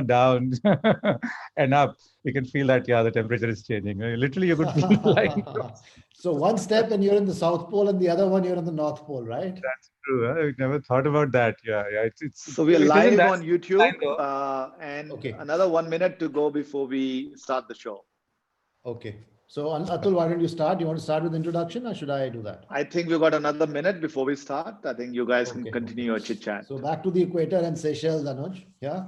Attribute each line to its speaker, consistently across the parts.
Speaker 1: down and up, you can feel that, yeah, the temperature is changing. Literally, you could feel the line.
Speaker 2: So one step and you're in the South Pole, and the other one you're in the North Pole, right?
Speaker 1: That's true. Huh? I never thought about that. Yeah, yeah.
Speaker 3: So we are
Speaker 1: It isn't
Speaker 3: live
Speaker 1: that
Speaker 3: on
Speaker 1: line
Speaker 3: YouTube,
Speaker 1: though.
Speaker 3: and
Speaker 2: Okay.
Speaker 3: another 1 minute to go before we start the show.
Speaker 2: Okay. So Atul, why don't you start? You want to start with introduction, or should I do that?
Speaker 3: I think we've got another minute before we start. I think you guys can
Speaker 2: Okay.
Speaker 3: continue your chit chat.
Speaker 2: So back to the equator and Seychelles, Anuj. Yeah.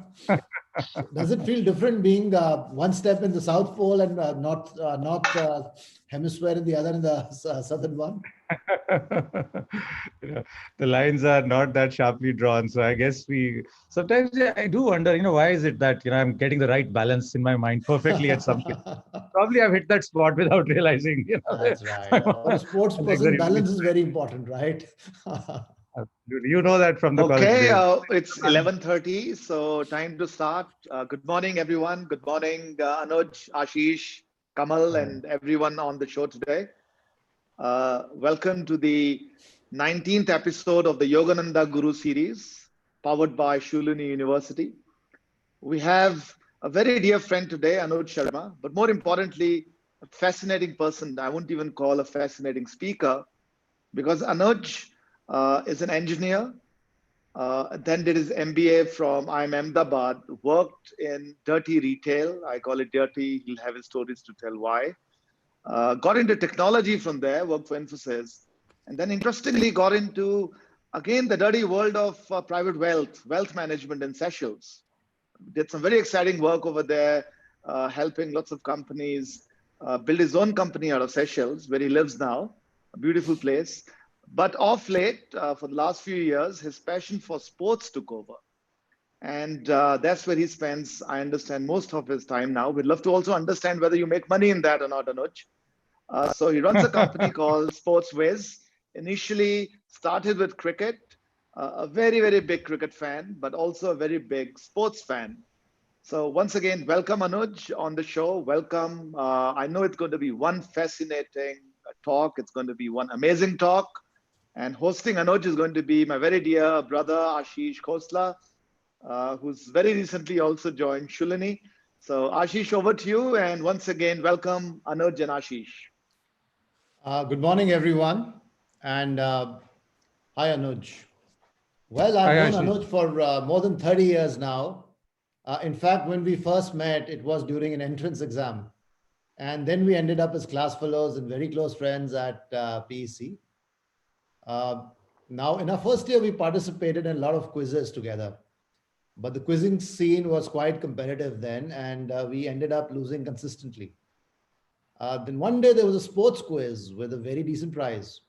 Speaker 2: Does it feel different being one step in the South Pole and north hemisphere in the other in the southern one?
Speaker 1: The lines are not that sharply drawn. So I guess sometimes, yeah, I do wonder, why is it that, I'm getting the right balance in my mind perfectly at some place. Probably I've hit that spot without realizing,
Speaker 2: That's right. For a sports person, balance is very important, right?
Speaker 1: Absolutely. You know that from the college
Speaker 3: Okay,
Speaker 1: days.
Speaker 3: it's 11:30, so time to start. Good morning, everyone. Good morning, Anuj, Ashish, Kamal, and everyone on the show today. Welcome to the 19th episode of the Yogananda Guru series, powered by Shoolini University. We have a very dear friend today, Anuj Sharma, but more importantly, a fascinating person. I wouldn't even call a fascinating speaker, because Anuj is an engineer, then did his MBA from IIM Ahmedabad, worked in dirty retail. I call it dirty. He'll have his stories to tell why. Got into technology from there, worked for Infosys, and then interestingly got into, again, the dirty world of private wealth management in Seychelles. Did some very exciting work over there, helping lots of companies build his own company out of Seychelles, where he lives now, a beautiful place. But off late, for the last few years, his passion for sports took over. And that's where he spends, I understand, most of his time now. We'd love to also understand whether you make money in that or not, Anuj. So he runs a company called SportsWizz. Initially started with cricket, a very, very big cricket fan, but also a very big sports fan. So once again, welcome, Anuj, on the show. Welcome. I know it's going to be one fascinating talk. It's going to be one amazing talk. And hosting Anuj is going to be my very dear brother, Ashish Khosla, who's very recently also joined Shoolini. So Ashish, over to you. And once again, welcome Anuj and Ashish.
Speaker 2: Good morning, everyone. And hi, Anuj. Well, I've known Anuj for more than 30 years now. In fact, when we first met, it was during an entrance exam. And then we ended up as class fellows and very close friends at PEC. Now, in our first year, we participated in a lot of quizzes together. But the quizzing scene was quite competitive then, and we ended up losing consistently. Then one day there was a sports quiz with a very decent prize.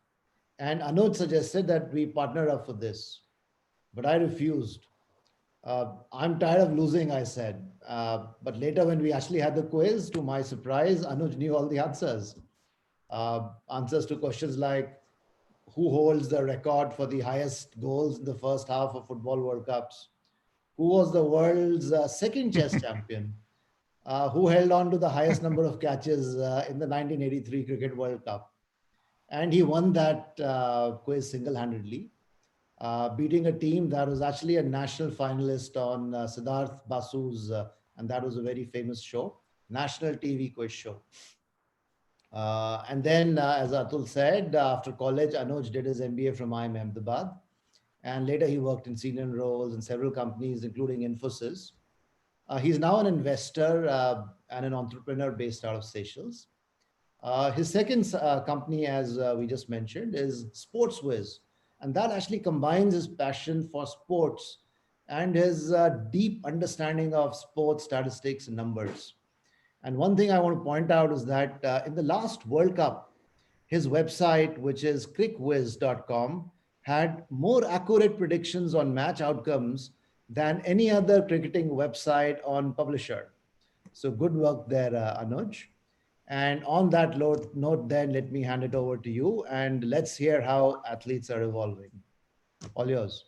Speaker 2: And Anuj suggested that we partner up for this. But I refused. I'm tired of losing, I said. But later when we actually had the quiz, to my surprise, Anuj knew all the answers. Answers to questions like, who holds the record for the highest goals in the first half of Football World Cups? Who was the world's second chess champion? Who held on to the highest number of catches in the 1983 Cricket World Cup? And he won that quiz single-handedly, beating a team that was actually a national finalist on Siddharth Basu's, and that was a very famous show, national TV quiz show. And then, as Atul said, after college, Anuj did his MBA from IIM Ahmedabad. And later he worked in senior roles in several companies, including Infosys. He's now an investor and an entrepreneur based out of Seychelles. His second company, as we just mentioned, is SportsWizz. And that actually combines his passion for sports and his deep understanding of sports statistics and numbers. And one thing I want to point out is that in the last World Cup, his website, which is crickwiz.com, had more accurate predictions on match outcomes than any other cricketing website on Publisher. So good work there, Anuj. And on that note, then let me hand it over to you and let's hear how athletes are evolving. All yours.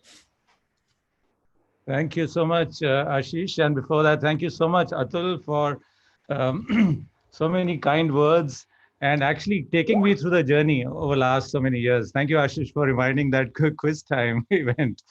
Speaker 1: Thank you so much, Ashish. And before that, thank you so much, Atul, for so many kind words and actually taking me through the journey over last so many years. Thank you, Ashish, for reminding that quiz time event.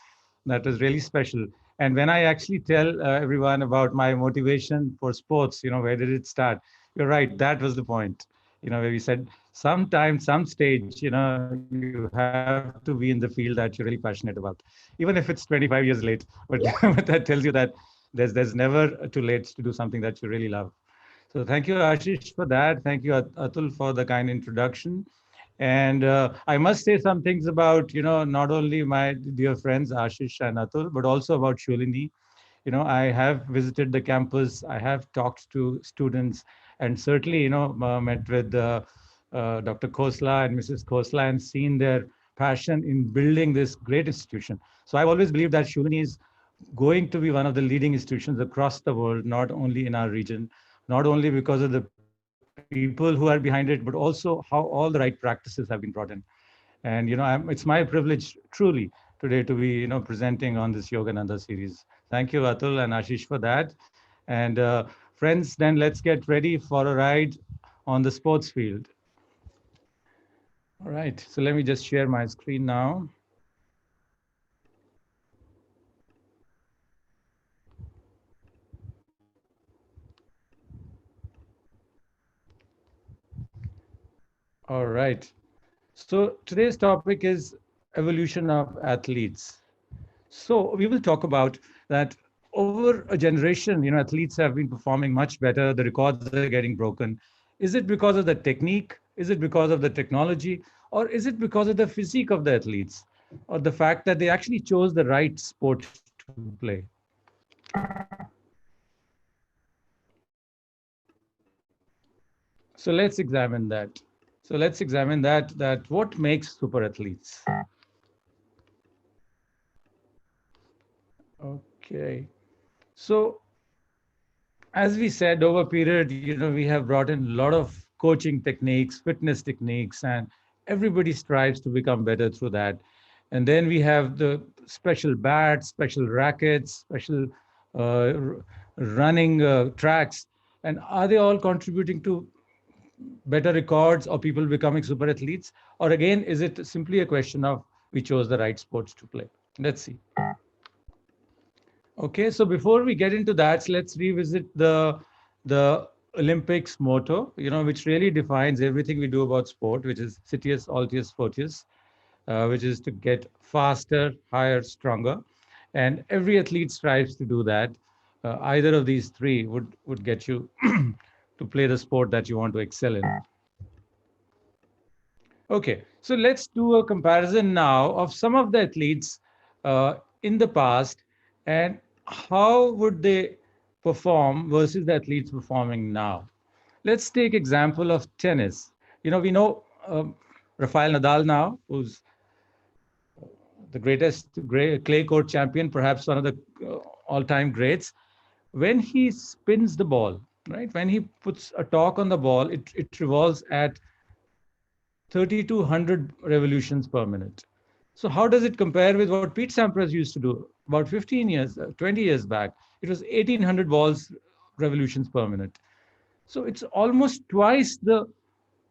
Speaker 1: That was really special. And when I actually tell everyone about my motivation for sports, where did it start? You're right, that was the point. Where we said sometime, some stage, you have to be in the field that you're really passionate about, even if it's 25 years late. But, but that tells you that there's never too late to do something that you really love. So thank you, Ashish, for that. Thank you, Atul, for the kind introduction. And I must say some things about, not only my dear friends, Ashish and Atul, but also about Shoolini. I have visited the campus, I have talked to students, and certainly, met with Dr. Khosla and Mrs. Khosla and seen their passion in building this great institution. So I've always believed that Shoolini is going to be one of the leading institutions across the world, not only in our region, not only because of the people who are behind it, but also how all the right practices have been brought in. And it's my privilege truly today to be presenting on this Yogananda series. Thank you, Atul and Ashish, for that. And friends, then let's get ready for a ride on the sports field. All right, so let me just share my screen now. All right. So today's topic is evolution of athletes. So we will talk about that over a generation, athletes have been performing much better. The records are getting broken. Is it because of the technique? Is it because of the technology? Or is it because of the physique of the athletes? Or the fact that they actually chose the right sport to play? So let's examine that. That what makes super athletes. Okay. So as we said, over period, we have brought in a lot of coaching techniques, fitness techniques, and everybody strives to become better through that. And then we have the special bats, special rackets, special running tracks. And are they all contributing to better records or people becoming super athletes? Or again, is it simply a question of we chose the right sports to play? Let's see. Okay, so before we get into that, let's revisit the Olympics motto, which really defines everything we do about sport, which is Citius, Altius, Fortius, which is to get faster, higher, stronger. And every athlete strives to do that. Either of these three would get you to play the sport that you want to excel in. Okay, so let's do a comparison now of some of the athletes in the past and how would they perform versus the athletes performing now. Let's take example of tennis. We know Rafael Nadal now, who's the greatest clay court champion, perhaps one of the all-time greats. When he spins the ball, right? When he puts a torque on the ball, it revolves at 3,200 revolutions per minute. So how does it compare with what Pete Sampras used to do about 15 years, 20 years back? It was 1,800 balls revolutions per minute. So it's almost twice the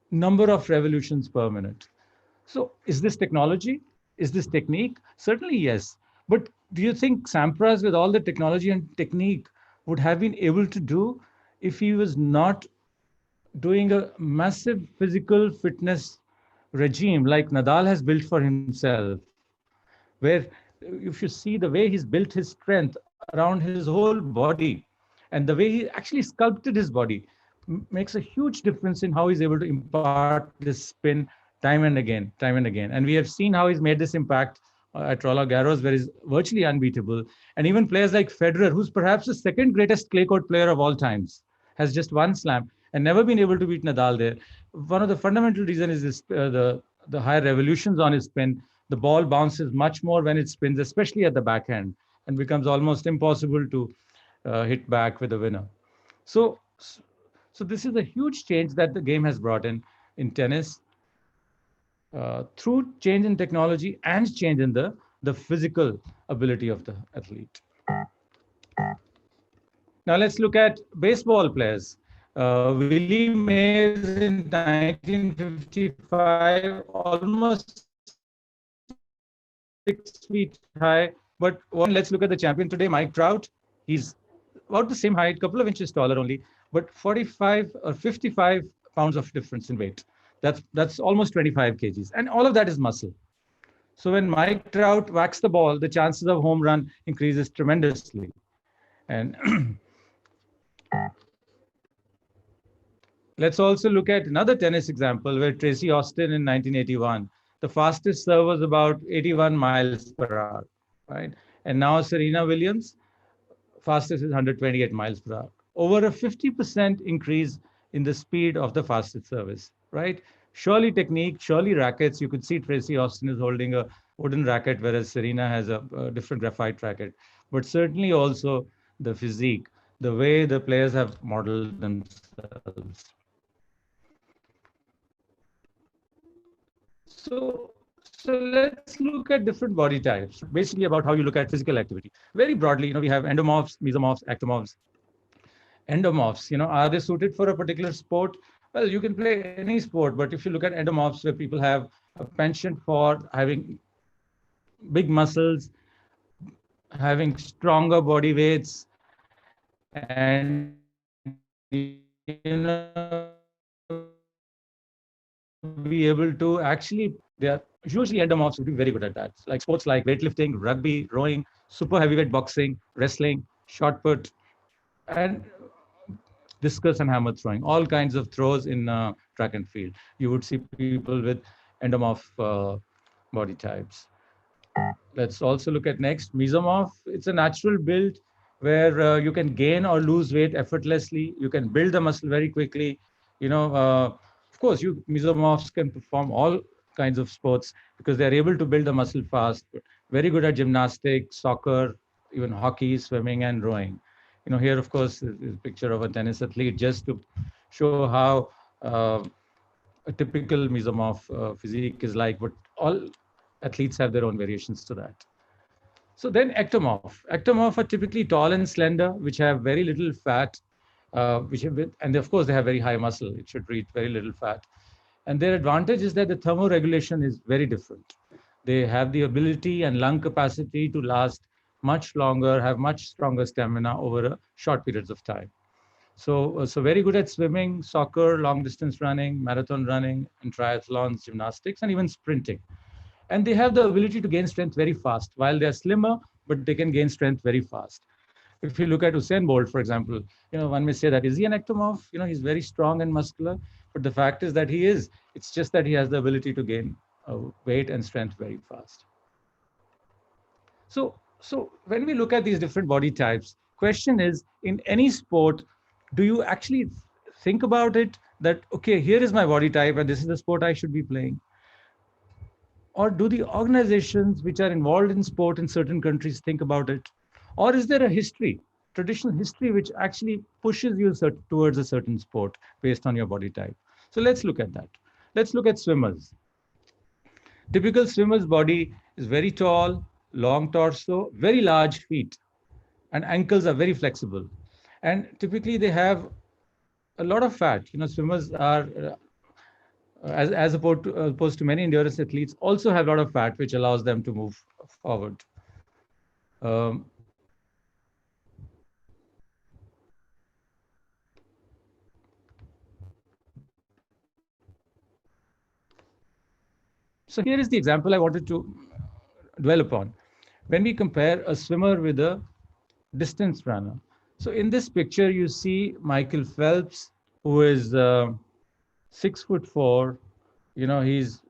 Speaker 1: number of revolutions per minute. So is this technology? Is this technique? Certainly yes. But do you think Sampras, with all the technology and technique, would have been able to do if he was not doing a massive physical fitness regime like Nadal has built for himself, where if you see the way he's built his strength around his whole body and the way he actually sculpted his body makes a huge difference in how he's able to impart this spin time and again, time and again. And we have seen how he's made this impact at Roland Garros, where he's virtually unbeatable. And even players like Federer, who's perhaps the second greatest clay court player of all times, has just one slam and never been able to beat Nadal there. One of the fundamental reasons is this, the higher revolutions on his spin. The ball bounces much more when it spins, especially at the backhand, and becomes almost impossible to hit back with a winner. So, so this is a huge change that the game has brought in tennis through change in technology and change in the physical ability of the athlete. Now let's look at baseball players. Willie Mays in 1955, almost 6 feet high, but he was 6 feet 5 inches tall. But let's look at the champion today, Mike Trout. He's about the same height, couple of inches taller only, but 45 or 55 pounds of difference in weight. That's almost 25 kgs, and all of that is muscle. So when Mike Trout whacks the ball, the chances of home run increases tremendously. And let's also look at another tennis example where Tracy Austin in 1981, the fastest serve was about 81 miles per hour, right? And now Serena Williams, fastest is 128 miles per hour. Over a 50% increase in the speed of the fastest service, right? Surely technique, surely rackets. You could see Tracy Austin is holding a wooden racket, whereas Serena has a different graphite racket. But certainly also the physique, the way the players have modeled themselves. So let's look at different body types. Basically, about how you look at physical activity. Very broadly, we have endomorphs, mesomorphs, ectomorphs. Endomorphs, are they suited for a particular sport? Well, you can play any sport, but if you look at endomorphs, where people have a penchant for having big muscles, having stronger body weights, and be able to actually, they are usually endomorphs would be very good at that. Like sports like weightlifting, rugby, rowing, super heavyweight boxing, wrestling, shot put, and discus and hammer throwing, all kinds of throws in track and field. You would see people with endomorph body types. Let's also look at next mesomorph. It's a natural build where you can gain or lose weight effortlessly. You can build the muscle very quickly. Of course, you mesomorphs can perform all kinds of sports because they are able to build the muscle fast. Very good at gymnastics, soccer, even hockey, swimming, and rowing. Here, of course, is a picture of a tennis athlete just to show how a typical mesomorph physique is like, but all athletes have their own variations to that. So then ectomorph. Ectomorph are typically tall and slender, which have very little fat, and of course they have very high muscle. It should reach very little fat. And their advantage is that the thermoregulation is very different. They have the ability and lung capacity to last much longer, have much stronger stamina over short periods of time. So very good at swimming, soccer, long distance running, marathon running, and triathlons, gymnastics, and even sprinting. And they have the ability to gain strength very fast. While they're slimmer, but they can gain strength very fast. If you look at Usain Bolt, for example, one may say that, is he an ectomorph? He's very strong and muscular, but the fact is that he is. It's just that he has the ability to gain weight and strength very fast. So when we look at these different body types, question is, in any sport, do you actually think about it that, okay, here is my body type and this is the sport I should be playing? Or do the organizations which are involved in sport in certain countries think about it? Or is there a history, traditional history, which actually pushes you towards a certain sport based on your body type? So let's look at that. Let's look at swimmers. Typical swimmer's body is very tall, long torso, very large feet, and ankles are very flexible. And typically they have a lot of fat. Swimmers are as opposed to many endurance athletes, also have a lot of fat, which allows them to move forward. So here is the example I wanted to dwell upon. When we compare a swimmer with a distance runner. So in this picture, you see Michael Phelps, who is 6'4". He's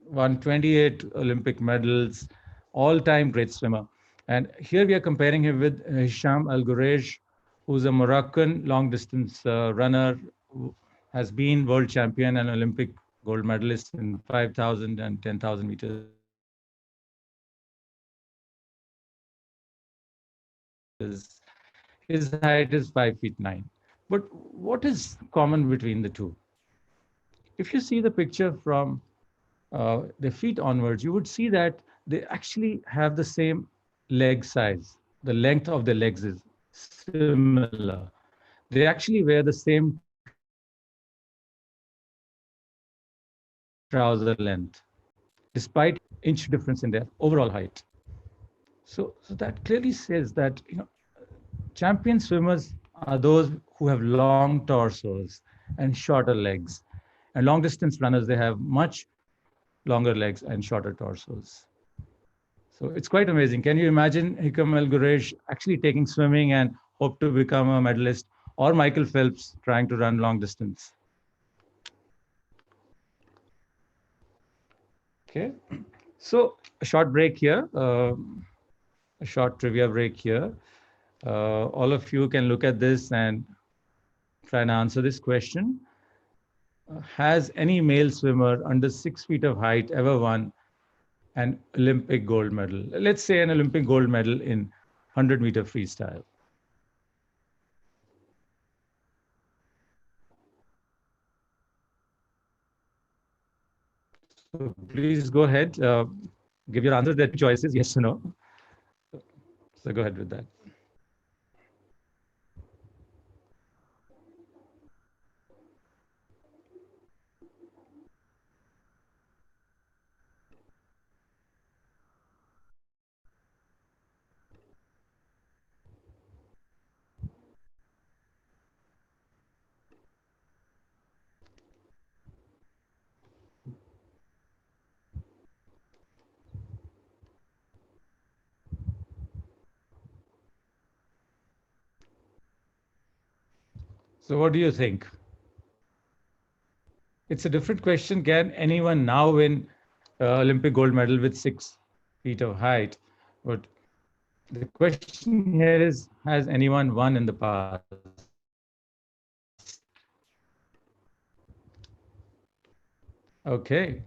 Speaker 1: won 28 Olympic medals, all-time great swimmer. And here we are comparing him with Hisham Al Ghuraish, who's a Moroccan long-distance runner, who has been world champion and Olympic gold medalist in 5,000 and 10,000 meters. His height is 5'9". But what is common between the two? If you see the picture from the feet onwards, you would see that they actually have the same leg size. The length of the legs is similar. They actually wear the same trouser length, despite inch difference in their overall height. So that clearly says that champion swimmers are those who have long torsos and shorter legs, and long distance runners they have much longer legs and shorter torsos. So it's quite amazing. Can you imagine Hikam El Guresh actually taking swimming and hope to become a medalist, or Michael Phelps trying to run long distance? Okay, so a short break here, a short trivia break here. All of you can look at this and try and answer this question. Has any male swimmer under 6 feet of height ever won an Olympic gold medal? Let's say an Olympic gold medal in 100-meter freestyle. So please go ahead, give your answers. There are two choices, yes or no. So go ahead with that. So what do you think? It's a different question. Can anyone now win Olympic gold medal with 6 feet of height? But the question here is, has anyone won in the past? Okay.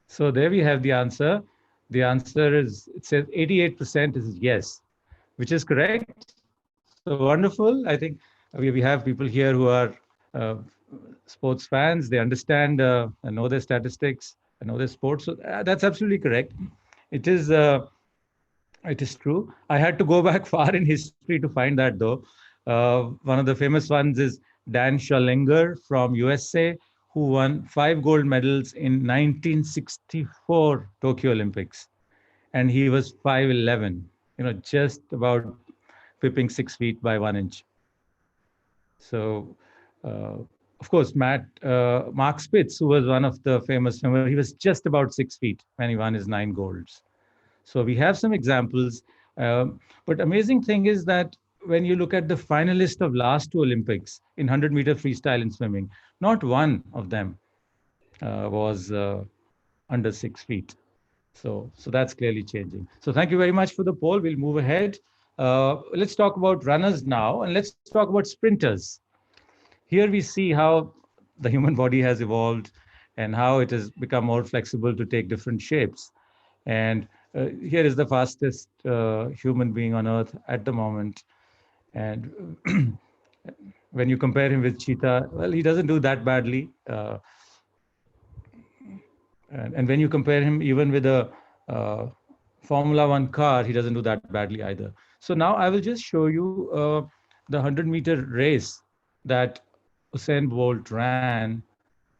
Speaker 1: So there we have the answer. The answer is, it says 88% is yes, which is correct. So wonderful. I think we have people here who are uh, sports fans. They understand and know their statistics and know their sports. So that's absolutely correct. It is it is true. I had to go back far in history to find that, though. One of the famous ones is Dan Schollinger from USA, who won 5 gold medals in 1964 Tokyo Olympics, and he was 5'11", just about pipping 6 feet by 1 inch. So, uh, of course, Mark Spitz, who was one of the famous swimmer, he was just about 6 feet when he won his 9 golds. So we have some examples. But amazing thing is that when you look at the finalists of last two Olympics in 100-meter freestyle in swimming, not one of them was under 6 feet. So that's clearly changing. So thank you very much for the poll. We'll move ahead. Let's talk about runners now, and let's talk about sprinters. Here we see how the human body has evolved and how it has become more flexible to take different shapes. And here is the fastest human being on earth at the moment. And when you compare him with Cheetah, well, he doesn't do that badly. And when you compare him even with a Formula One car, he doesn't do that badly either. So now I will just show you the 100-meter race that Usain Bolt ran,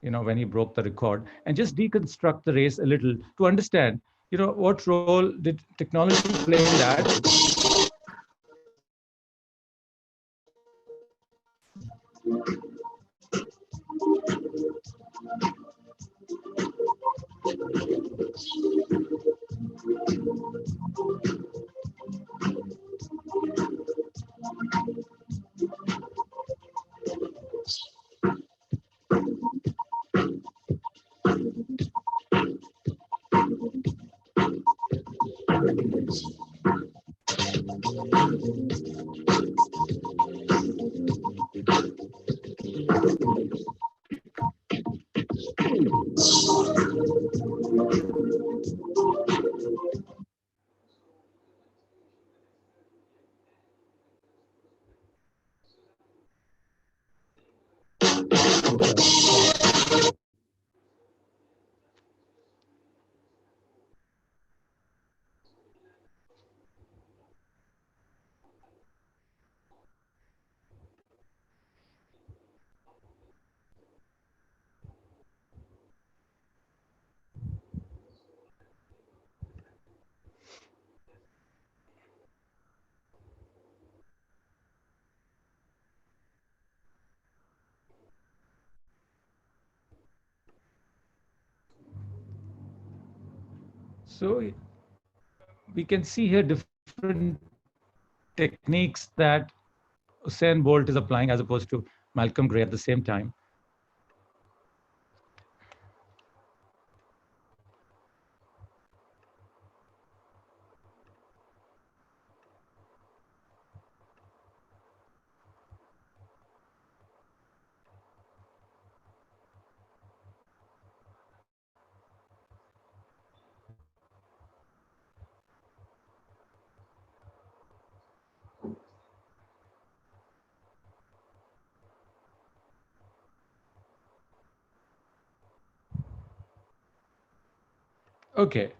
Speaker 1: when he broke the record, and just deconstruct the race a little to understand, what role did technology play in that? So we can see here different techniques that Usain Bolt is applying as opposed to Malcolm Gray at the same time. Okay,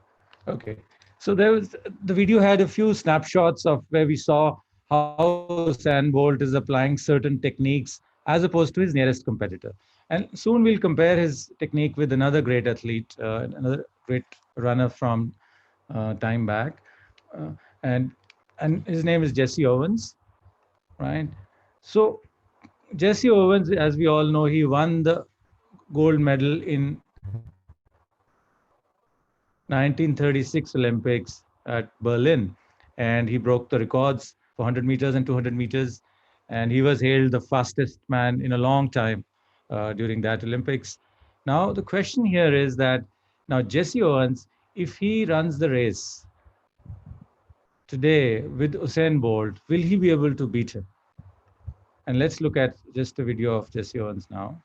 Speaker 1: okay. So there was the video had a few snapshots of where we saw how Usain Bolt is applying certain techniques as opposed to his nearest competitor. And soon we'll compare his technique with another great athlete, another great runner from time back, uh, and and his name is Jesse Owens, right? So Jesse Owens, as we all know, he won the gold medal in 1936 Olympics at Berlin, and he broke the records for 100 meters and 200 meters, and he was hailed the fastest man in a long time during that Olympics. Now the question here is that now Jesse Owens, if he runs the race today with Usain Bolt, will he be able to beat him? And let's look at just a video of Jesse Owens now.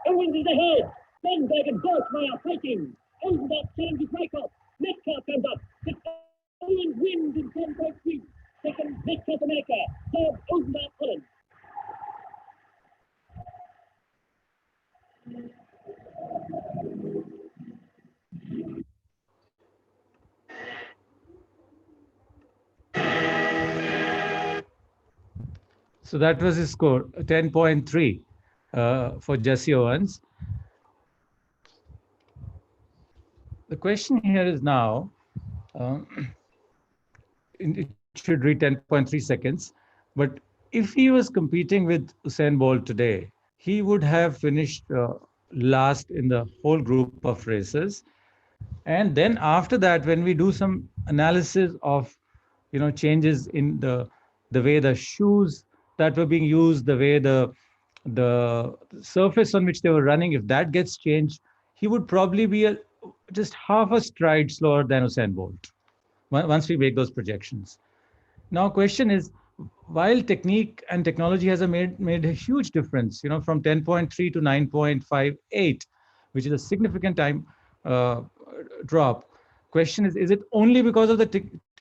Speaker 4: Owens is ahead. Sandberg and Boltzmann are fighting. Oldenburg challenges Michael. Metcalf comes up. But Owens wins in 10.3. Second, Metcalf America. Third, Oldenburg Holland.
Speaker 1: So that was his score, 10.3 for Jesse Owens. The question here is now, it should read 10.3 seconds, but if he was competing with Usain Bolt today, he would have finished last in the whole group of races. And then after that, when we do some analysis of changes in the way the shoes that were being used, the way the surface on which they were running, if that gets changed, he would probably be just half a stride slower than Usain Bolt once we make those projections. Now, question is, while technique and technology has made a huge difference, from 10.3 to 9.58, which is a significant time uh, drop. Question is it only because of the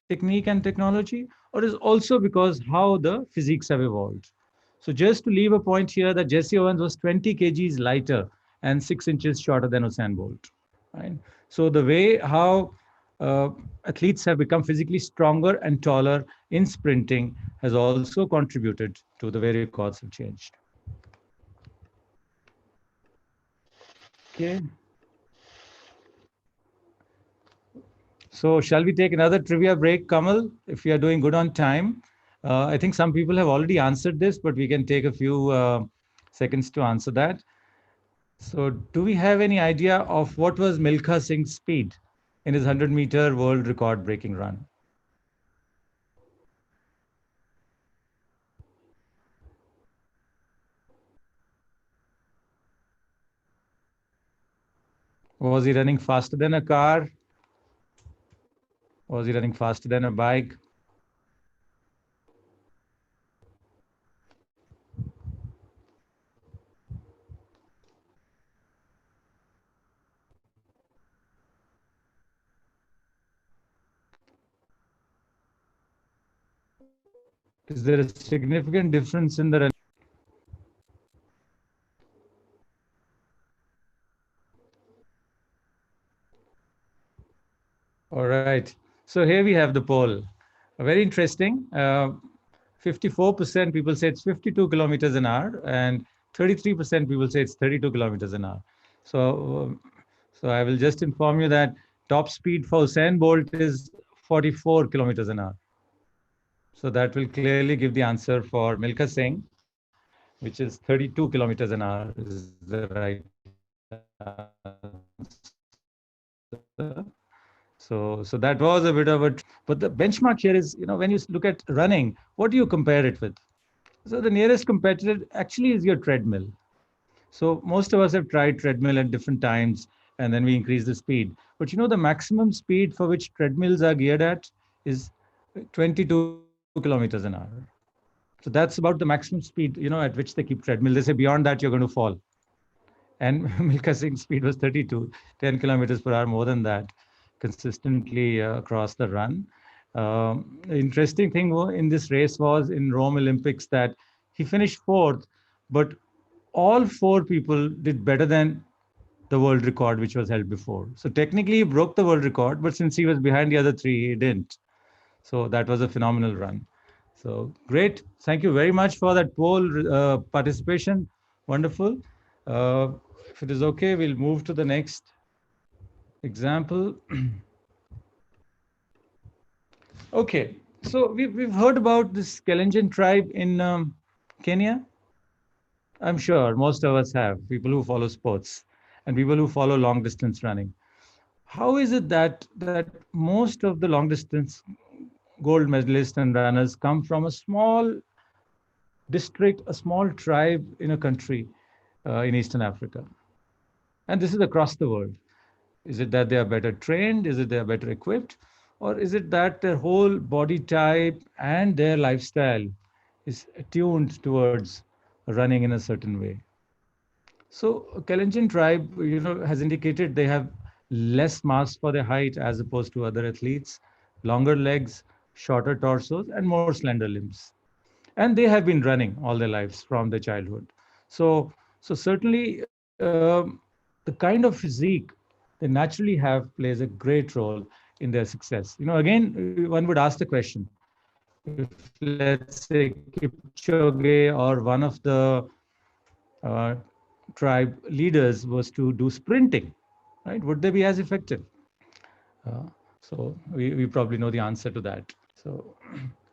Speaker 1: technique and technology, or is also because how the physiques have evolved? So just to leave a point here that Jesse Owens was 20 kgs lighter and 6 inches shorter than Usain Bolt. Right? So the way how athletes have become physically stronger and taller in sprinting has also contributed to the way records have changed. Okay. So shall we take another trivia break, Kamal, if we are doing good on time? I think some people have already answered this, but we can take a few seconds to answer that. So do we have any idea of what was Milkha Singh's speed in his 100-meter world record breaking run? Was he running faster than a car? Was he running faster than a bike? Is there a significant difference in the? All right. So here we have the poll. Very interesting. 54% people say it's 52 kilometers an hour, and 33% people say it's 32 kilometers an hour. So I will just inform you that top speed for Usain Bolt is 44 kilometers an hour. So that will clearly give the answer for Milkha Singh. which is 32 kilometers an hour is the right answer. So that was a bit of a, but the benchmark here is, when you look at running, what do you compare it with? So the nearest competitor actually is your treadmill. So most of us have tried treadmill at different times, and then we increase the speed. But the maximum speed for which treadmills are geared at is 22 kilometers an hour. So that's about the maximum speed, at which they keep treadmill. They say beyond that you're going to fall. And Milka Singh's speed was 32, 10 kilometers per hour, more than that, consistently across the run. The interesting thing in this race was in Rome Olympics that he finished fourth, but all four people did better than the world record, which was held before. So technically, he broke the world record, but since he was behind the other three, he didn't. So that was a phenomenal run. So great. Thank you very much for that poll participation. Wonderful. Uh, if it is okay, we'll move to the next example. Okay. So we've heard about this Kalenjin tribe in Kenya. I'm sure most of us have, people who follow sports and people who follow long distance running. How is it that most of the long distance gold medalists and runners come from a small district, a small tribe in a country in Eastern Africa? And this is across the world. Is it that they are better trained? Is it they are better equipped? Or is it that their whole body type and their lifestyle is attuned towards running in a certain way? So Kalenjin tribe, has indicated they have less mass for their height as opposed to other athletes, longer legs, shorter torsos, and more slender limbs. And they have been running all their lives from their childhood. So certainly, the kind of physique they naturally have plays a great role in their success. Again, one would ask the question: if let's say Kipchoge or one of the uh, tribe leaders was to do sprinting, right? Would they be as effective? Uh, so we probably know the answer to that. So,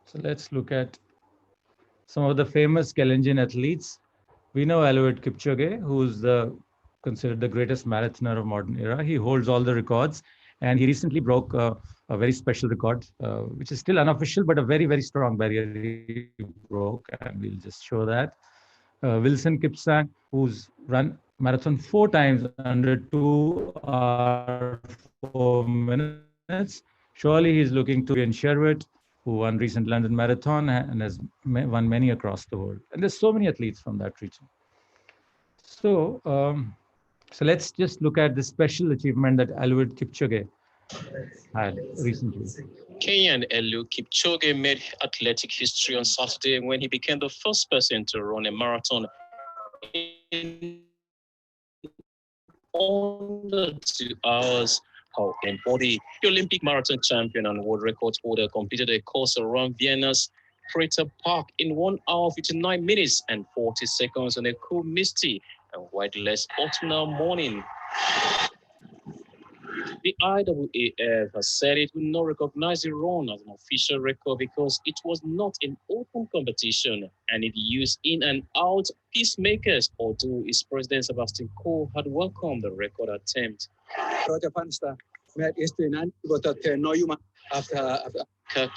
Speaker 1: so let's look at some of the famous Kalenjin athletes. We know Eliud Kipchoge, who's considered the greatest marathoner of modern era. He holds all the records, and he recently broke a very special record, which is still unofficial, but a very, very strong barrier he broke, and we'll just show that. Wilson Kipsang, who's run marathon 4 times under 2 hours 4 minutes. Surely he's looking to be in Sherwood, who won recent London Marathon and has won many across the world. And there's so many athletes from that region. So, so let's just look at the special achievement that Eliud Kipchoge had recently.
Speaker 5: Kenyan Eliud Kipchoge made athletic history on Saturday when he became the first person to run a marathon in under 2 hours. How embody the Olympic marathon champion and world record holder completed a course around Vienna's Prater Park in 1 hour 59 minutes and 40 seconds on a cool, misty and weatherless autumnal morning. The IAAF has said it will not recognize the run as an official record because it was not an open competition and it used in and out peacemakers, although its president Sebastian Coe had welcomed the record attempt. After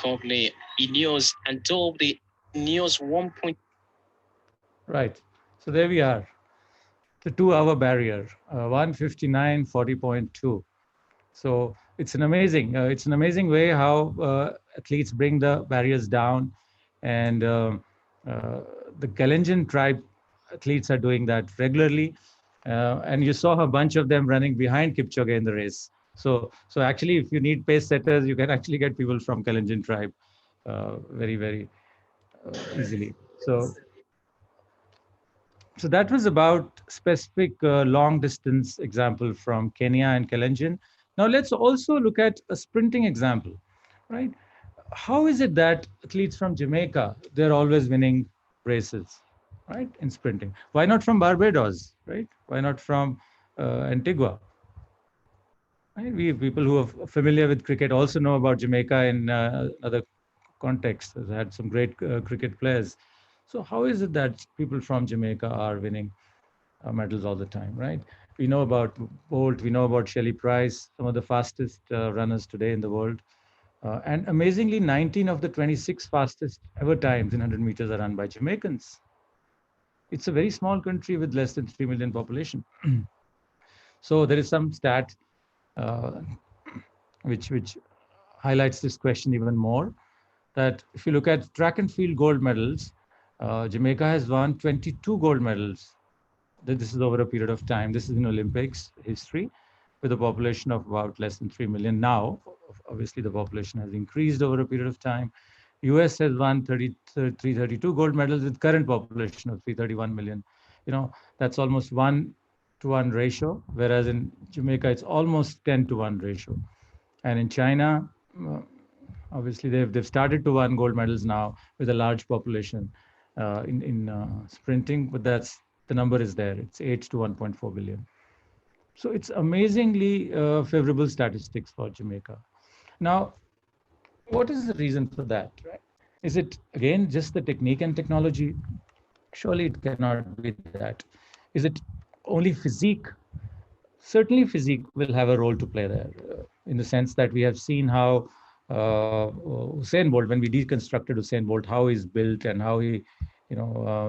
Speaker 5: company Ineos and Dove the Ineos 1.
Speaker 1: Right. So there we are. The 2 hour barrier, 159, 40.2. So it's an amazing way how athletes bring the barriers down, and the Kalenjin tribe athletes are doing that regularly. And you saw a bunch of them running behind Kipchoge in the race. So actually, if you need pace setters, you can actually get people from Kalenjin tribe very, very easily. So that was about specific long distance example from Kenya and Kalenjin. Now let's also look at a sprinting example, right? How is it that athletes from Jamaica, they're always winning races, right, in sprinting? Why not from Barbados, right? Why not from Antigua? Right? We people who are familiar with cricket also know about Jamaica in other contexts. Has had some great cricket players. So how is it that people from Jamaica are winning medals all the time, right? We know about Bolt, we know about Shelley Price, some of the fastest runners today in the world. And amazingly, 19 of the 26 fastest ever times in 100 meters are run by Jamaicans. It's a very small country with less than 3 million population. So there is some stat uh, which highlights this question even more, that if you look at track and field gold medals, Jamaica has won 22 gold medals. This is over a period of time. This is in Olympics history, with a population of about less than 3 million now. Obviously, the population has increased over a period of time. US has won 332 gold medals with current population of 331 million. You know, that's almost 1-to-1 ratio, whereas in Jamaica, it's almost 10-to-1 ratio. And in China, uh, obviously, they've started to win gold medals now with a large population in sprinting, but that's the number is there. It's 8 to 1.4 billion. So it's amazingly favorable statistics for Jamaica. Now, what is the reason for that? Right? Is it again just the technique and technology? Surely it cannot be that. Is it only physique? Certainly, physique will have a role to play there, in the sense that we have seen how Usain Bolt, when we deconstructed Usain Bolt, how he's built and how he,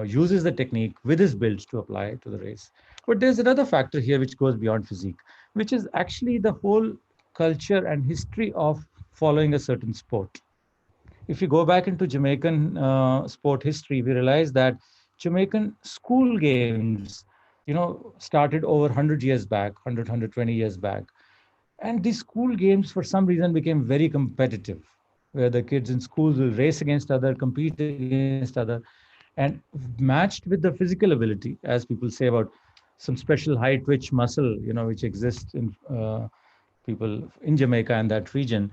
Speaker 1: uses the technique with his build to apply to the race. But there's another factor here which goes beyond physique, which is actually the whole culture and history of following a certain sport. If you go back into Jamaican sport history, we realize that Jamaican school games, started over 100 years back, 120 years back. And these school games, for some reason, became very competitive, where the kids in schools will race against other, compete against other, and matched with the physical ability, as people say about some special high twitch muscle, which exists in people in Jamaica and that region.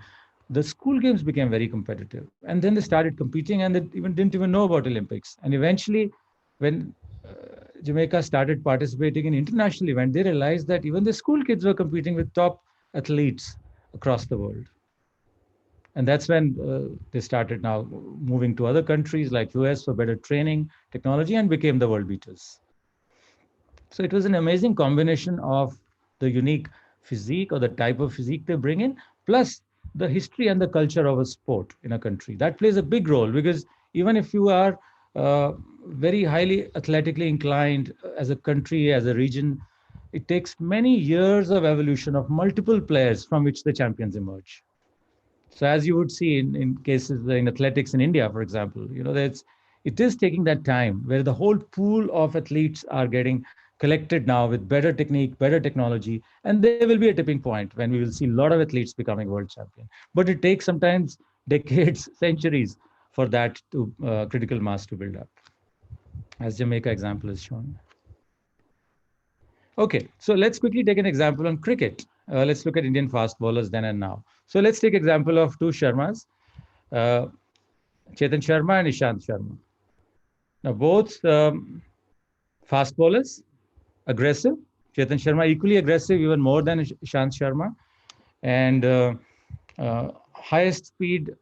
Speaker 1: The school games became very competitive, and then they started competing, and they even didn't even know about Olympics. And eventually, when Jamaica started participating in international events, they realized that even the school kids were competing with top athletes across the world. And that's when they started now moving to other countries like US for better training, technology, and became the world beaters. So it was an amazing combination of the unique physique or the type of physique they bring in, plus the history and the culture of a sport in a country. That plays a big role, because even if you are very highly athletically inclined as a country, as a region, it takes many years of evolution of multiple players from which the champions emerge. So as you would see in cases in athletics in India, for example, it is taking that time where the whole pool of athletes are getting collected now with better technique, better technology, and there will be a tipping point when we will see a lot of athletes becoming world champion. But it takes sometimes decades, centuries for that to critical mass to build up, as Jamaica example is shown. Okay, so let's quickly take an example on cricket. Let's look at Indian fast bowlers then and now. So let's take example of two Sharmas, uh, Chetan Sharma and Ishant Sharma. Now both fast bowlers, aggressive. Chetan Sharma equally aggressive, even more than Ishant Sharma. And highest speed,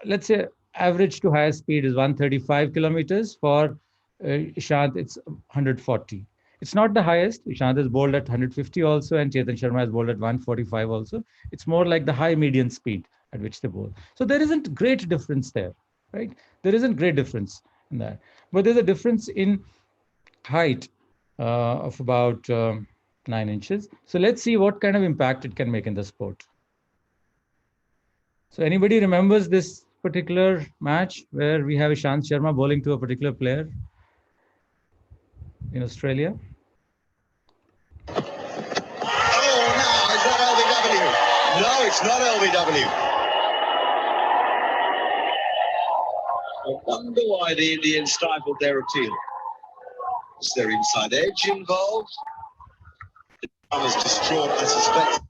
Speaker 1: let's say average to highest speed is 135 kilometers. For Ishant, it's 140. It's not the highest. Ishant is bowled at 150 also, and Chetan Sharma is bowled at 145 also. It's more like the high median speed at which they bowl. So there isn't great difference there, right? There isn't great difference in that. But there's a difference in height of about 9 inches. So let's see what kind of impact it can make in the sport. So anybody remembers this particular match where we have Ishant Sharma bowling to a particular player in Australia?
Speaker 6: No, it's not LBW. I wonder why the Indians stifled their appeal. Is there inside edge involved? The drama's distraught, I suspect.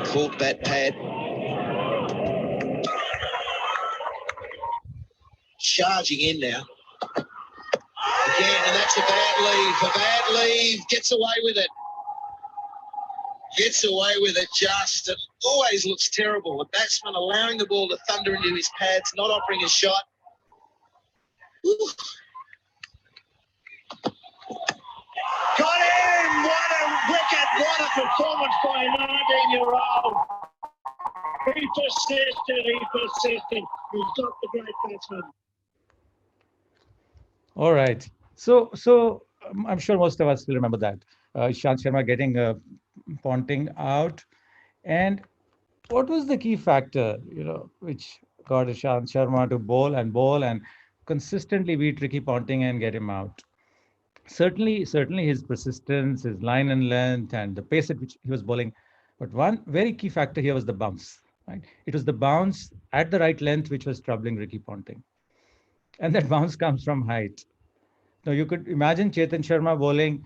Speaker 6: Caught that pad. Charging in now. Again, and that's a bad leave. A bad leave. Gets away with it. Gets away with it just. always looks terrible. The batsman allowing the ball to thunder into his pads, not offering a shot. Ooh. Got him! What a wicket! What a performance by a 19-year-old. He persisted. He's got the great batsman.
Speaker 1: All right. So I'm sure most of us will remember that. Ishant Sharma getting Ponting out. And what was the key factor, which got Ishant Sharma to bowl and consistently beat Ricky Ponting and get him out? Certainly his persistence, his line and length, and the pace at which he was bowling. But one very key factor here was the bounce. Right? It was the bounce at the right length which was troubling Ricky Ponting. And that bounce comes from height. Now you could imagine Chetan Sharma bowling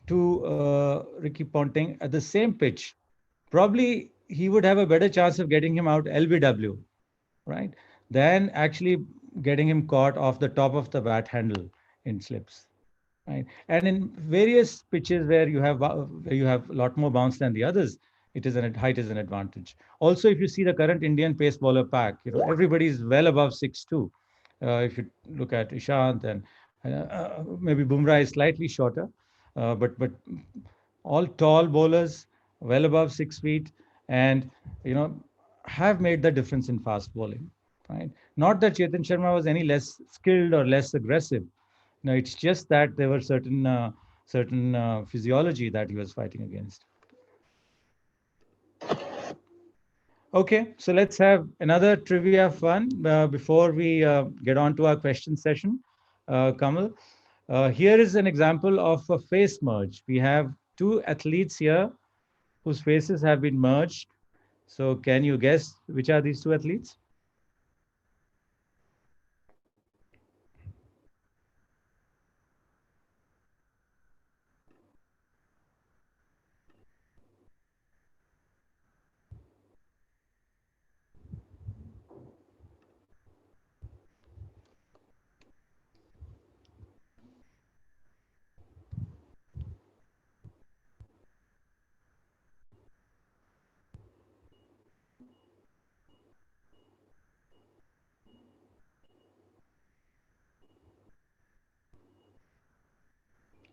Speaker 1: to Ricky Ponting at the same pitch. Probably he would have a better chance of getting him out LBW, right, than actually getting him caught off the top of the bat handle in slips. Right. And in various pitches where you have a lot more bounce than the others, height is an advantage. Also, if you see the current Indian pace bowler pack, everybody is well above 6'2". If you look at Ishant and maybe Bumrah is slightly shorter, but all tall bowlers, well above 6 feet, and have made the difference in fast bowling. Right. Not that Chetan Sharma was any less skilled or less aggressive. No, it's just that there were certain physiology that he was fighting against. Okay, so let's have another trivia fun before we get on to our question session. Kamal, here is an example of a face merge. We have two athletes here whose faces have been merged. So can you guess which are these two athletes?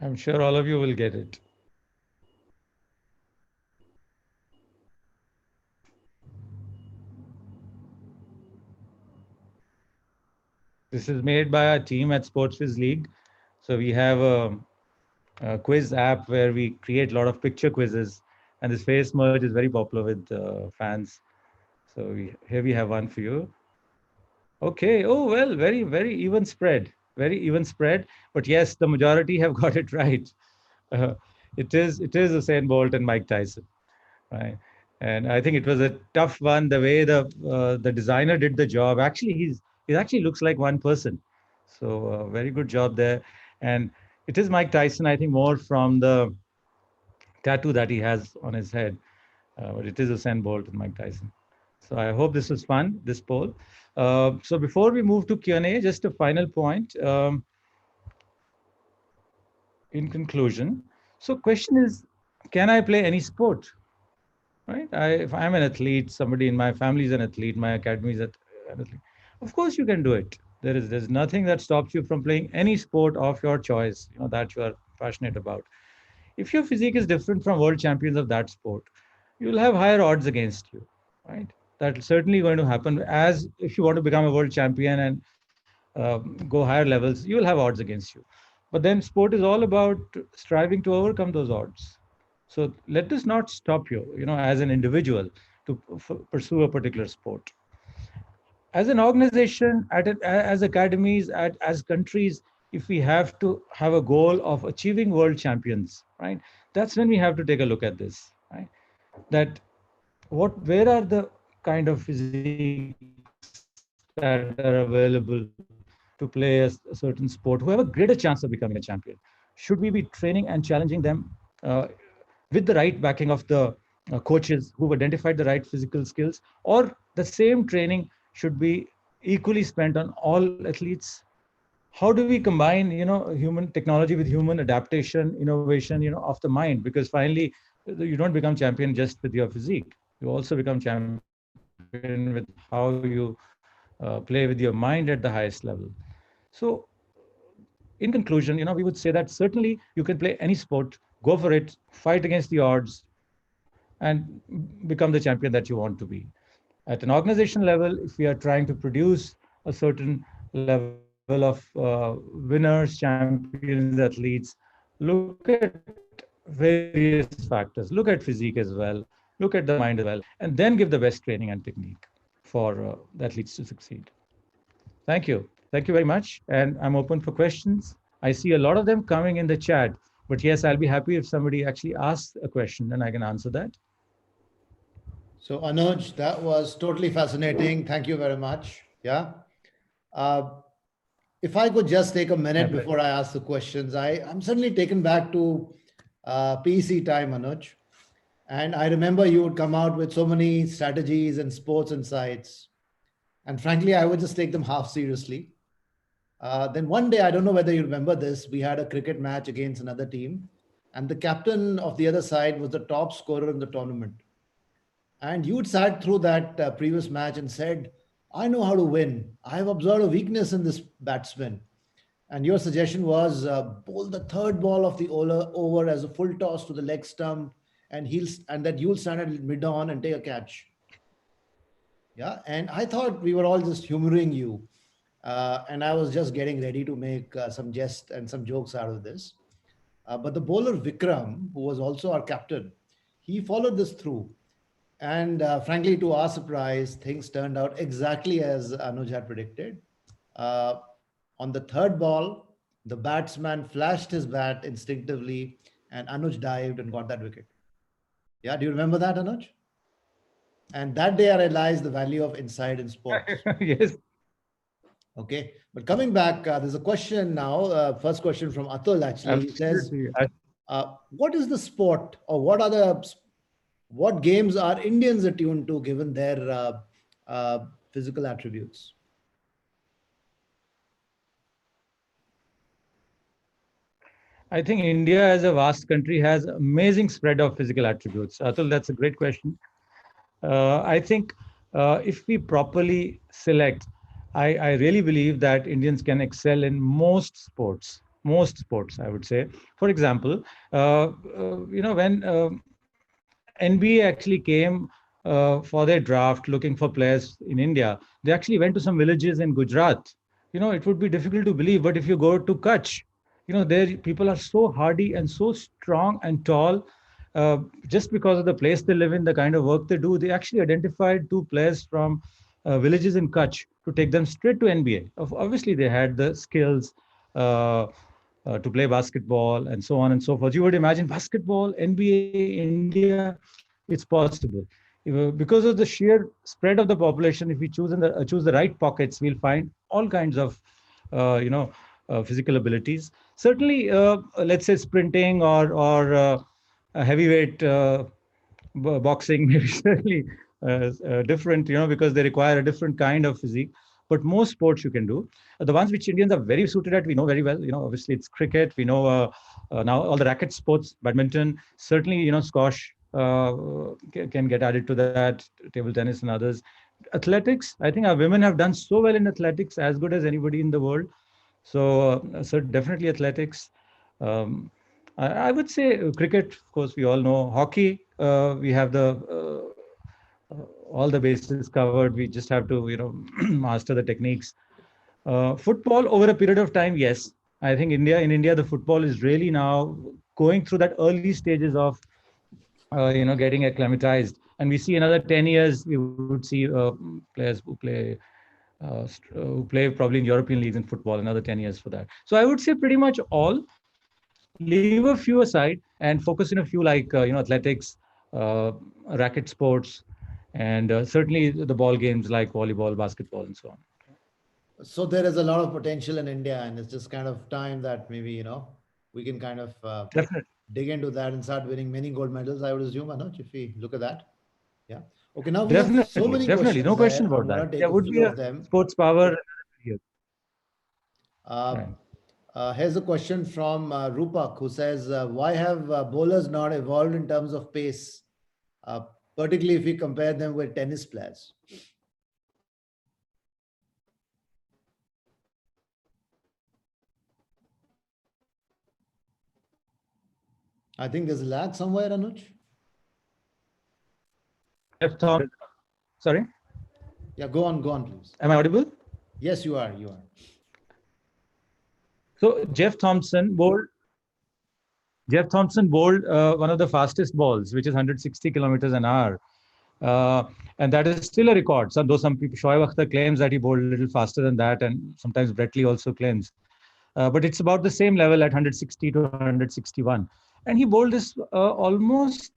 Speaker 1: I'm sure all of you will get it. This is made by our team at SportsWizz League. So we have a quiz app where we create a lot of picture quizzes, and this face merge is very popular with fans. So here we have one for you. Okay. Oh, well, very even spread. Very even spread. But yes, the majority have got it right. It is Usain Bolt and Mike Tyson. Right. And I think it was a tough one. The way the designer did the job. Actually, he actually looks like one person. So very good job there. And it is Mike Tyson, I think, more from the tattoo that he has on his head. But it is Usain Bolt and Mike Tyson. So I hope this was fun, this poll. So before we move to Q&A, just a final point. In conclusion, so question is, can I play any sport? Right? If I'm an athlete, somebody in my family is an athlete, my academy is an athlete. Of course, you can do it. There's nothing that stops you from playing any sport of your choice, that you are passionate about. If your physique is different from world champions of that sport, you'll have higher odds against you, right? That's certainly going to happen. As if you want to become a world champion and go higher levels, you'll have odds against you. But then sport is all about striving to overcome those odds. So let this not stop you, as an individual to pursue a particular sport. As an organization, as academies, as countries, if we have to have a goal of achieving world champions, right, that's when we have to take a look at this, right? That where are the kind of physiques that are available to play a certain sport who have a greater chance of becoming a champion? Should we be training and challenging them with the right backing of the coaches who've identified the right physical skills, or the same training should be equally spent on all athletes? How do we combine, human technology with human adaptation, innovation, of the mind? Because finally, you don't become champion just with your physique. You also become champion with how you play with your mind at the highest level. So, in conclusion, we would say that certainly you can play any sport, go for it, fight against the odds, and become the champion that you want to be. At an organization level, if we are trying to produce a certain level of winners, champions, athletes, look at various factors. Look at physique as well, look at the mind as well, and then give the best training and technique for the athletes to succeed. Thank you. Thank you very much. And I'm open for questions. I see a lot of them coming in the chat. But yes, I'll be happy if somebody actually asks a question and I can answer that.
Speaker 2: So Anuj, that was totally fascinating. Thank you very much. Yeah. Uh, if I could just take a
Speaker 1: My
Speaker 2: minute
Speaker 1: pleasure.
Speaker 2: before I ask the questions, I'm suddenly taken back to PEC time, Anuj. And I remember you would come out with so many strategies and sports insights. And frankly, I would just take them half seriously. Then one day, I don't know whether you remember this, we had a cricket match against another team. And the captain of the other side was the top scorer in the tournament. And you'd sat through that previous match and said, I know how to win. I have observed a weakness in this batsman. And your suggestion was bowl the third ball of the over as a full toss to the leg stump, and that you'll stand at mid on and take a catch. Yeah. And I thought we were all just humoring you. And I was just getting ready to make some jest and some jokes out of this. But the bowler Vikram, who was also our captain, he followed this through. And frankly, to our surprise, things turned out exactly as Anuj had predicted. Uh, on the third ball, the batsman flashed his bat instinctively, and Anuj dived and got that wicket. Yeah, do you remember that, Anuj? And that day, I realized the value of insight in sports.
Speaker 1: Yes.
Speaker 2: Okay, but coming back, there's a question now. First question from Atul actually. He says,
Speaker 1: Absolutely.
Speaker 2: "What is the sport, or what games are Indians attuned to given their physical attributes?"
Speaker 1: I think India as a vast country has amazing spread of physical attributes. Atul, that's a great question. I think if we properly select, I really believe that Indians can excel in most sports. Most sports, I would say. For example, when NBA actually came for their draft looking for players in India, they actually went to some villages in Gujarat. It would be difficult to believe, but if you go to Kutch, there people are so hardy and so strong and tall. Just because of the place they live in, the kind of work they do, they actually identified two players from villages in Kutch to take them straight to NBA. Obviously, they had the skills to play basketball and so on and so forth. You would imagine basketball, NBA, India, it's possible. Because of the sheer spread of the population, if we choose the right pockets, we'll find all kinds of physical abilities. Certainly, let's say sprinting or heavyweight boxing maybe certainly different, because they require a different kind of physique. But most sports you can do. The ones which Indians are very suited at, we know very well. Obviously it's cricket. We know now all the racket sports, badminton. Certainly, squash can get added to that. Table tennis and others. Athletics. I think our women have done so well in athletics, as good as anybody in the world. So definitely athletics. Um, I would say cricket, of course, we all know. Hockey, we have all the bases covered. We just have to, master the techniques. Football over a period of time, yes. I think in India, the football is really now going through that early stages of, getting acclimatized. And we see another 10 years, we would see players who play probably in European leagues in football, another 10 years for that. So I would say pretty much all. Leave a few aside and focus in a few like athletics, racket sports, and certainly the ball games like volleyball, basketball, and so on.
Speaker 2: So there is a lot of potential in India, and it's just kind of time that maybe we can kind of
Speaker 1: Definitely,
Speaker 2: dig into that and start winning many gold medals. I would assume, Anuj, if we look at that. Yeah. Okay. Now we have so
Speaker 1: definitely,
Speaker 2: many
Speaker 1: definitely, no
Speaker 2: questions
Speaker 1: question
Speaker 2: there.
Speaker 1: about
Speaker 2: I'm
Speaker 1: that.
Speaker 2: gonna take
Speaker 1: There
Speaker 2: a
Speaker 1: would be
Speaker 2: few
Speaker 1: a
Speaker 2: of them.
Speaker 1: sports power.
Speaker 2: Uh,
Speaker 1: Right.
Speaker 2: Here's a question from Rupak, who says, "Why have bowlers not evolved in terms of pace? particularly if we compare them with tennis players. I think there's a lag somewhere, Anuj.
Speaker 1: Jeff Thompson. Sorry,
Speaker 2: Yeah, go on, please.
Speaker 1: am I audible?
Speaker 2: Yes, you are. You are.
Speaker 1: So Jeff Thompson bowled one of the fastest balls, which is 160 kilometers an hour. And that is still a record. So, though some people, Shoaib Akhtar claims that he bowled a little faster than that, and sometimes Brett Lee also claims. But it's about the same level at 160 to 161. And he bowled this almost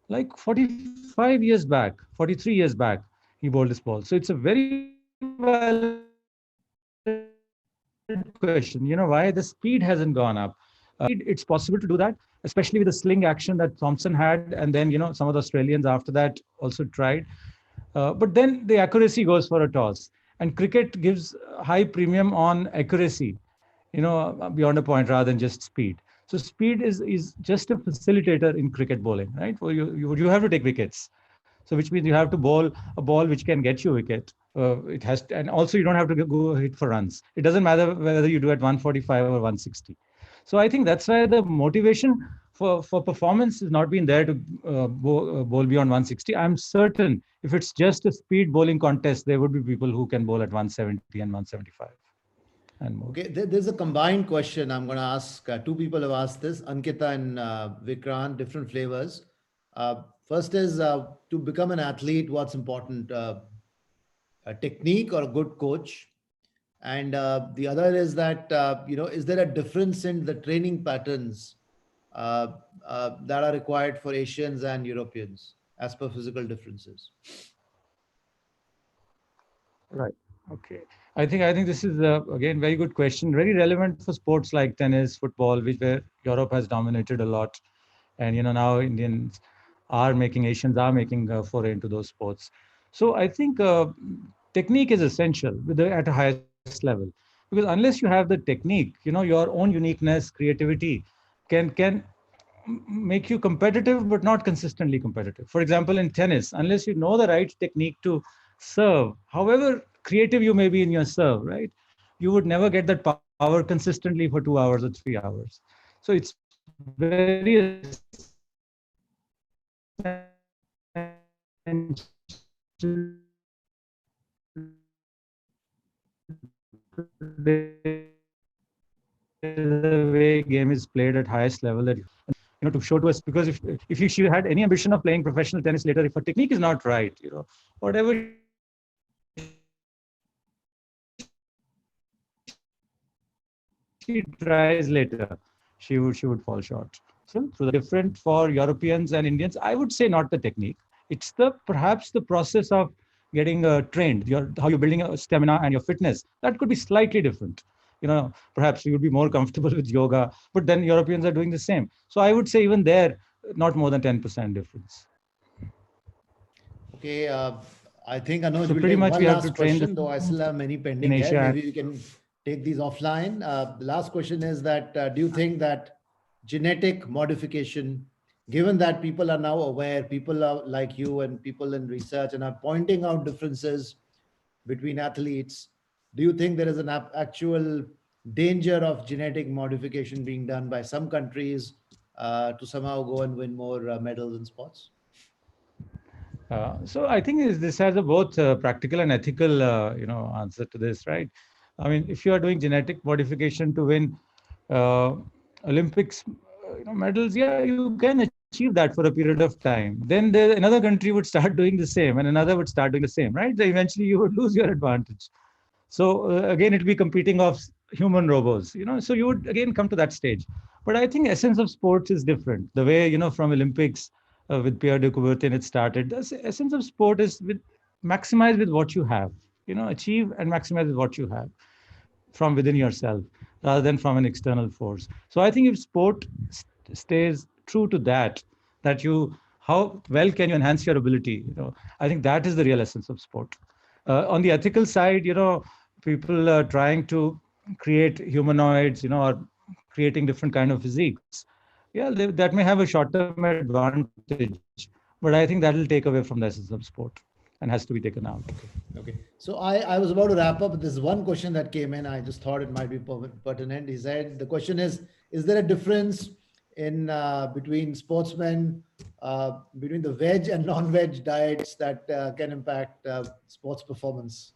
Speaker 1: like 45 years back, 43 years back, he bowled this ball. So it's a very valid question. Why the speed hasn't gone up? It's possible to do that, especially with the sling action that Thompson had, and then some of the Australians after that also tried. But then the accuracy goes for a toss, and cricket gives high premium on accuracy, beyond a point rather than just speed. So speed is just a facilitator in cricket bowling, right? Well, you have to take wickets. So which means you have to bowl a ball which can get you wicket. It has to, and also you don't have to go hit for runs. It doesn't matter whether you do at 145 or 160. So I think that's why the motivation for performance has not been there to bowl beyond 160. I'm certain if it's just a speed bowling contest, there would be people who can bowl at 170 and 175 and more.
Speaker 2: Okay, there's a combined question I'm going to ask. Two people have asked this, Ankita and Vikrant, different flavors. First is to become an athlete, what's important? A technique or a good coach? And the other is that, is there a difference in the training patterns that are required for Asians and Europeans as per physical differences?
Speaker 1: Right. Okay. I think this is again very good question. Very relevant for sports like tennis, football, which where Europe has dominated a lot, and now Asians are making a foray into those sports. So I think technique is essential at the highest level, because unless you have the technique, your own uniqueness, creativity can make you competitive, but not consistently competitive. For example, in tennis, unless you know the right technique to serve, however creative you may be in your serve, right, you would never get that power consistently for 2 hours or 3 hours. So it's very the way game is played at highest level, that to show to us, because if she had any ambition of playing professional tennis later, if her technique is not right, whatever she tries later, she would fall short. So through the different for Europeans and Indians, I would say not the technique. It's perhaps the process of getting trained, how you're building a stamina and your fitness. That could be slightly different. Perhaps you would be more comfortable with yoga, but then Europeans are doing the same. So I would say even there, not more than 10% difference.
Speaker 2: Okay, I think Anuj
Speaker 1: So
Speaker 2: will
Speaker 1: pretty
Speaker 2: take
Speaker 1: much
Speaker 2: one
Speaker 1: we have
Speaker 2: last
Speaker 1: to train
Speaker 2: question, though I still have many pending
Speaker 1: in
Speaker 2: here.
Speaker 1: Asia.
Speaker 2: Maybe we can take these offline. The last question is that do you think that genetic modification, given that people are now aware, people are like you and people in research and are pointing out differences between athletes, do you think there is an actual danger of genetic modification being done by some countries to somehow go and win more medals in sports?
Speaker 1: So I think this has a both practical and ethical, answer to this, right? I mean, if you are doing genetic modification to win Olympics, medals, yeah, you can achieve that for a period of time. Then another country would start doing the same, and another would start doing the same, right? So eventually, you would lose your advantage. So again, it'll be competing of human robots, So you would again come to that stage. But I think essence of sports is different. The way from Olympics with Pierre de Coubertin it started. The essence of sport is maximize with what you have. Achieve and maximize with what you have from within yourself rather than from an external force. So I think if sport stays true to that how well can you enhance your ability? I think that is the real essence of sport. On the ethical side, people are trying to create humanoids, or creating different kind of physiques. Yeah, that may have a short-term advantage, but but I think that will take away from the essence of sport and has to be taken out.
Speaker 2: Okay. So I was about to wrap up. There's one question that came in. I just thought it might be pertinent. He said, the question is there a difference in between sportsmen, between the veg and non-veg diets that can impact sports performance?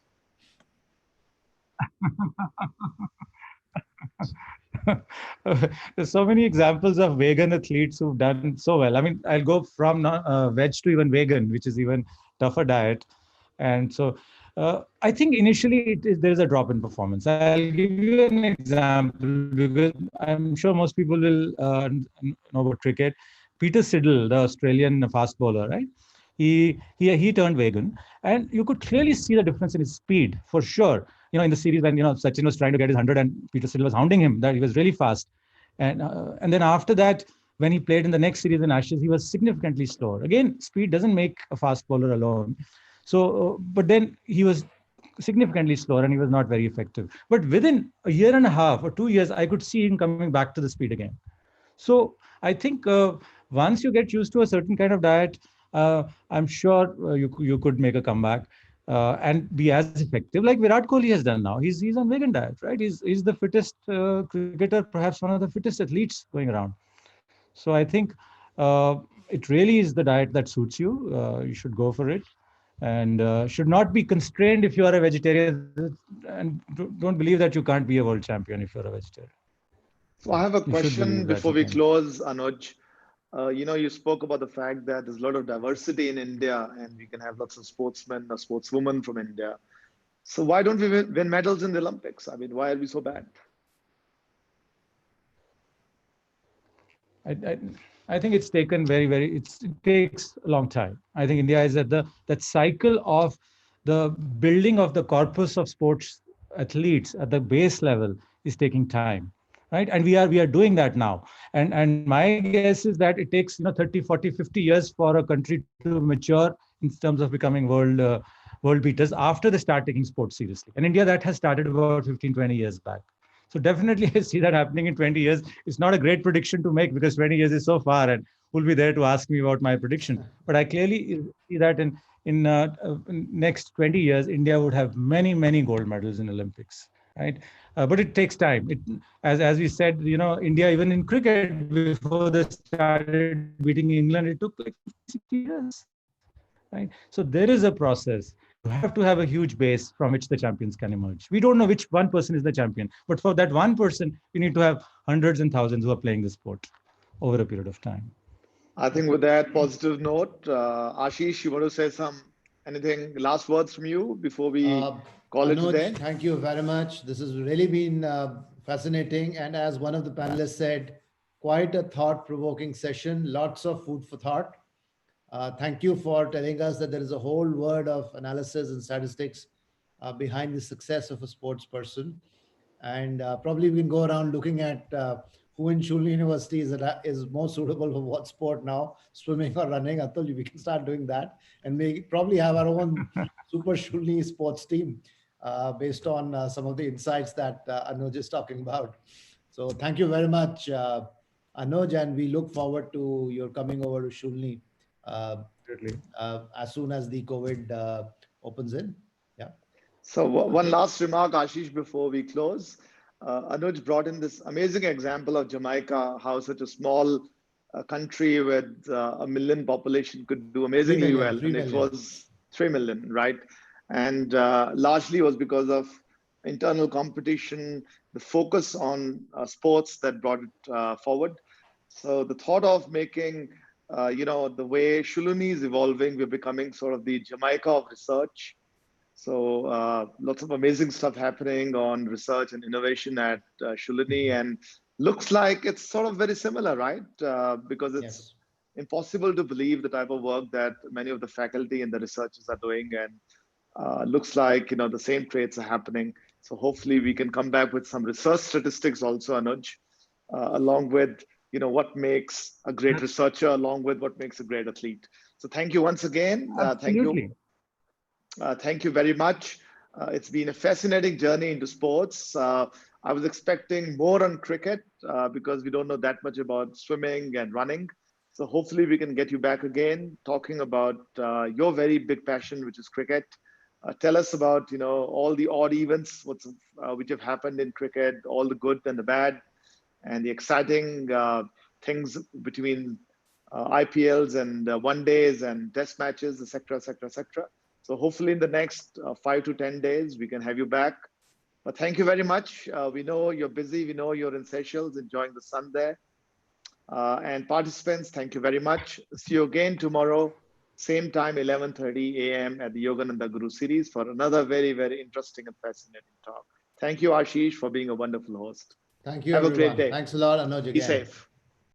Speaker 1: There's so many examples of vegan athletes who've done so well. I mean, I'll go from veg to even vegan, which is even tougher diet. And so I think initially there is a drop in performance. I'll give you an example because I'm sure most people will know about cricket. Peter Siddle, the Australian fast bowler, right? He turned vegan, and you could clearly see the difference in his speed for sure. In the series when Sachin was trying to get his 100 and Peter Siddle was hounding him, that he was really fast, and then after that, when he played in the next series in Ashes, he was significantly slower. Again, speed doesn't make a fast bowler alone. So, but then he was significantly slower and he was not very effective. But within a year and a half or 2 years, I could see him coming back to the speed again. So I think once you get used to a certain kind of diet, I'm sure you could make a comeback and be as effective like Virat Kohli has done now. He's on vegan diet, right? He's the fittest cricketer, perhaps one of the fittest athletes going around. So I think it really is the diet that suits you. You should go for it and should not be constrained if you are a vegetarian, and don't believe that you can't be a world champion if you're a vegetarian.
Speaker 3: So I have a
Speaker 1: You should believe
Speaker 3: question
Speaker 1: that
Speaker 3: before
Speaker 1: you
Speaker 3: we
Speaker 1: can.
Speaker 3: close, Anuj. You spoke about the fact that there's a lot of diversity in India and we can have lots of sportsmen or sportswomen from India. So why don't we win medals in the Olympics? I mean, why are we so bad?
Speaker 1: I, I think it's taken it takes a long time. I think India is at that cycle of the building of the corpus of sports athletes at the base level is taking time, right? And we are doing that now. And my guess is that it takes 30, 40, 50 years for a country to mature in terms of becoming world beaters after they start taking sports seriously. And India, that has started about 15, 20 years back. So definitely I see that happening in 20 years. It's not a great prediction to make because 20 years is so far, and who'll be there to ask me about my prediction? But I clearly see that in next 20 years, India would have many, many gold medals in Olympics, right? But it takes time. As we said, India, even in cricket, before they started beating England, it took like 50, 60 years, right? So there is a process. You have to have a huge base from which the champions can emerge. We don't know which one person is the champion, but for that one person, you need to have hundreds and thousands who are playing the sport over a period of time.
Speaker 3: I think with that positive note, Ashish, you want to say anything, last words from you before we call it a
Speaker 2: Anuj,
Speaker 3: day?
Speaker 2: thank you very much. This has really been fascinating. And as one of the panelists said, quite a thought-provoking session, lots of food for thought. Thank you for telling us that there is a whole world of analysis and statistics behind the success of a sports person. And probably we can go around looking at who in Shoolini University is more suitable for what sport now, swimming or running. Atul, we can start doing that. And we probably have our own super Shoolini sports team based on some of the insights that Anuj is talking about. So thank you very much, Anuj, and we look forward to your coming over to Shoolini as soon as the COVID opens in. Yeah.
Speaker 3: So one last remark, Ashish, before we close. Anuj brought in this amazing example of Jamaica, how such a small country with a million population could do amazingly well. And it was 3 million, right? And largely was because of internal competition, the focus on sports that brought it forward. So the thought of making, the way Shoolini is evolving, we're becoming sort of the Jamaica of research. So lots of amazing stuff happening on research and innovation at Shoolini, and looks like it's sort of very similar, right? Because it's impossible to believe the type of work that many of the faculty and the researchers are doing, and looks like the same traits are happening. So hopefully we can come back with some research statistics also, Anuj, along with what makes a great researcher, along with what makes a great athlete. So thank you once again. Thank you very much. It's been a fascinating journey into sports. I was expecting more on cricket because we don't know that much about swimming and running. So hopefully we can get you back again talking about your very big passion, which is cricket. Tell us about, all the odd events which have happened in cricket, all the good and the bad, and the exciting things between IPLs and one days and test matches, etc., etc., etc. So hopefully in the next 5 to 10 days, we can have you back. But thank you very much. We know you're busy. We know you're in Seychelles enjoying the sun there. And participants, thank you very much. See you again tomorrow, same time, 11:30 a.m. at the Yogananda Guru series for another very, very interesting and fascinating talk. Thank you, Ashish, for being a wonderful host.
Speaker 2: Thank you,
Speaker 3: Have
Speaker 2: everyone.
Speaker 3: a great day.
Speaker 2: Thanks a lot, Anuj, again.
Speaker 3: Be safe.